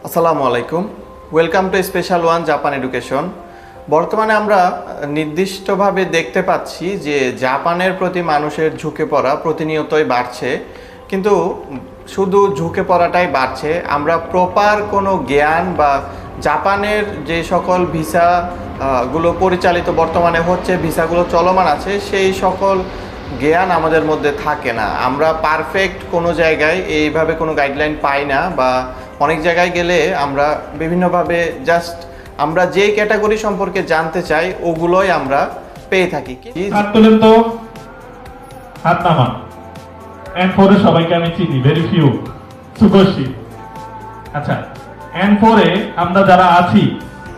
আসসালামু আলাইকুম। Welcome to special one Japan education. বর্তমানে আমরা নির্দিষ্টভাবে দেখতে পাচ্ছি যে জাপানের প্রতি মানুষের ঝুঁকে পড়া প্রতিনিয়তই বাড়ছে, কিন্তু শুধু ঝুঁকে পড়াটাই বাড়ছে, আমরা প্রপার কোনো জ্ঞান বা জাপানের যে সকল ভিসা গুলো পরিচালিত বর্তমানে হচ্ছে, ভিসাগুলো চলমান আছে, সেই সকল জ্ঞান আমাদের মধ্যে থাকে না। আমরা পারফেক্ট কোনো জায়গায় এইভাবে কোনো গাইডলাইন পাই না, বা অনেক জায়গায় গেলে আমরা বিভিন্নভাবে জাস্ট আমরা যে ক্যাটাগরি সম্পর্কে জানতে চাই ওগুলোই আমরা পেয়ে থাকি। হাত তোলেন তো, হাত নামান। N4 এ সবাইকে আমি চিনি, ভেরি ফিউ, সুকোশি। আচ্ছা, N4 এ আমরা যারা আছি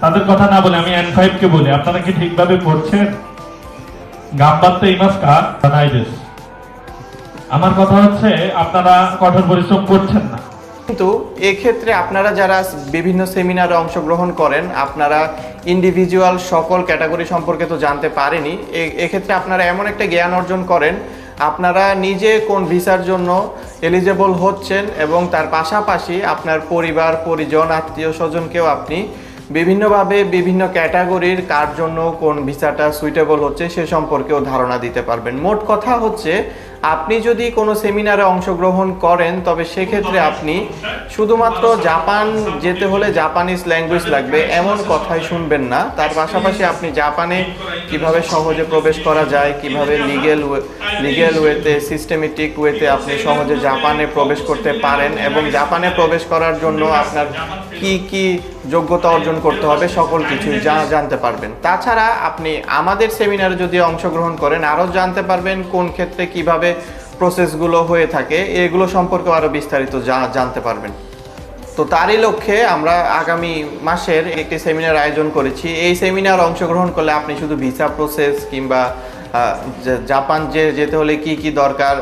তাদের কথা না বলে আমি N5 কে বলি। আপনারা কি ঠিকভাবে পড়ছেন? গাম্বাতে ইমাসকা নাইদেস। আমার কথা হচ্ছে আপনারা কঠোর পরিশ্রম করছেন না। কিন্তু এক্ষেত্রে আপনারা যারা বিভিন্ন সেমিনারে অংশগ্রহণ করেন, আপনারা ইন্ডিভিজুয়াল সকল ক্যাটাগরি সম্পর্কে তো জানতে পারেনি। এক্ষেত্রে আপনারা এমন একটা জ্ঞান অর্জন করেন, আপনারা নিজে কোন ভিসার জন্য এলিজেবল হচ্ছেন এবং তার পাশাপাশি আপনার পরিবার পরিজন আত্মীয় স্বজনকেও আপনি বিভিন্নভাবে বিভিন্ন ক্যাটাগরির কার জন্য কোন ভিসাটা সুইটেবল হচ্ছে সে সম্পর্কেও ধারণা দিতে পারবেন। মোট কথা হচ্ছে, আপনি যদি কোনো সেমিনারে অংশগ্রহণ করেন তবে সেক্ষেত্রে আপনি শুধুমাত্র জাপান যেতে হলে জাপানিজ ল্যাঙ্গুয়েজ লাগবে এমন কথাই শুনবেন না। তার পাশাপাশি আপনি জাপানে কিভাবে সহজে প্রবেশ করা যায়, কিভাবে লিগেল ওয়েতে সিস্টেমেটিক ওয়েতে আপনি সহজে জাপানে প্রবেশ করতে পারেন এবং জাপানে প্রবেশ করার জন্য আপনার কি কি যোগ্যতা অর্জন করতে হবে সকল কিছুই জানতে পারবেন। তাছাড়া আপনি আমাদের সেমিনারে যদি অংশগ্রহণ করেন আরও জানতে পারবেন কোন ক্ষেত্রে কিভাবে প্রসেসগুলো হয়ে থাকে, এগুলো সম্পর্কে আরও বিস্তারিত জানতে পারবেন। তো তারই লক্ষ্যে আমরা আগামী মাসের একটি সেমিনার আয়োজন করেছি। এই সেমিনার অংশগ্রহণ করলে আপনি শুধু ভিসা প্রসেস কিংবা জাপান যেতে হলে কি কি দরকার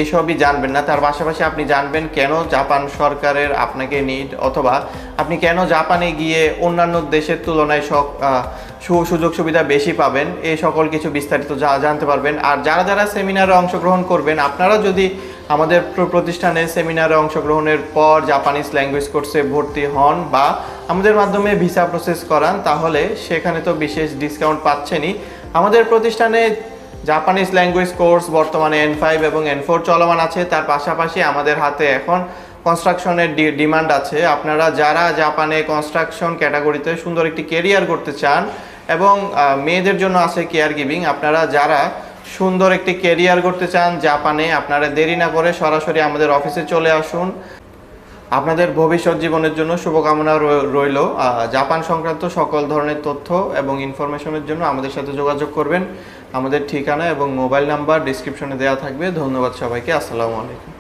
এসবই জানবেন না, তার পাশাপাশি আপনি জানবেন কেন জাপান সরকারের আপনাকে নিড, অথবা আপনি কেন জাপানে গিয়ে অন্যান্য দেশের তুলনায় সুযোগ সুবিধা বেশি পাবেন, এই সকল কিছু বিস্তারিত জানতে পারবেন। আর যারা যারা সেমিনারে অংশগ্রহণ করবেন, আপনারা যদি আমাদের প্রতিষ্ঠানে সেমিনারে অংশগ্রহণের পর জাপানিজ ল্যাঙ্গুয়েজ কোর্সে ভর্তি হন বা আমাদের মাধ্যমে ভিসা প্রসেস করান, তাহলে সেখানে তো বিশেষ ডিসকাউন্ট পাচ্ছেনই। আমাদের প্রতিষ্ঠানে জাপানিজ ল্যাঙ্গুয়েজ কোর্স বর্তমানে N5 এবং N4 চলমান আছে। তার পাশাপাশি আমাদের হাতে এখন কনস্ট্রাকশনের ডিমান্ড আছে। আপনারা যারা জাপানে কনস্ট্রাকশন ক্যাটাগরিতে সুন্দর একটি কেরিয়ার করতে চান, এবং মেয়েদের জন্য আছে কেয়ার গিভিং, আপনারা যারা সুন্দর একটি কেরিয়ার করতে চান জাপানে, আপনারা দেরি না করে সরাসরি আমাদের অফিসে চলে আসুন। আপনাদের ভবিষ্যৎ জীবনের জন্য শুভকামনা রইল। জাপান সংক্রান্ত সকল ধরনের তথ্য এবং ইনফরমেশনের জন্য আমাদের সাথে যোগাযোগ করবেন। আমাদের ঠিকানা এবং মোবাইল নাম্বার ডিসক্রিপশনে দেওয়া থাকবে। ধন্যবাদ সবাইকে। আসসালামু আলাইকুম।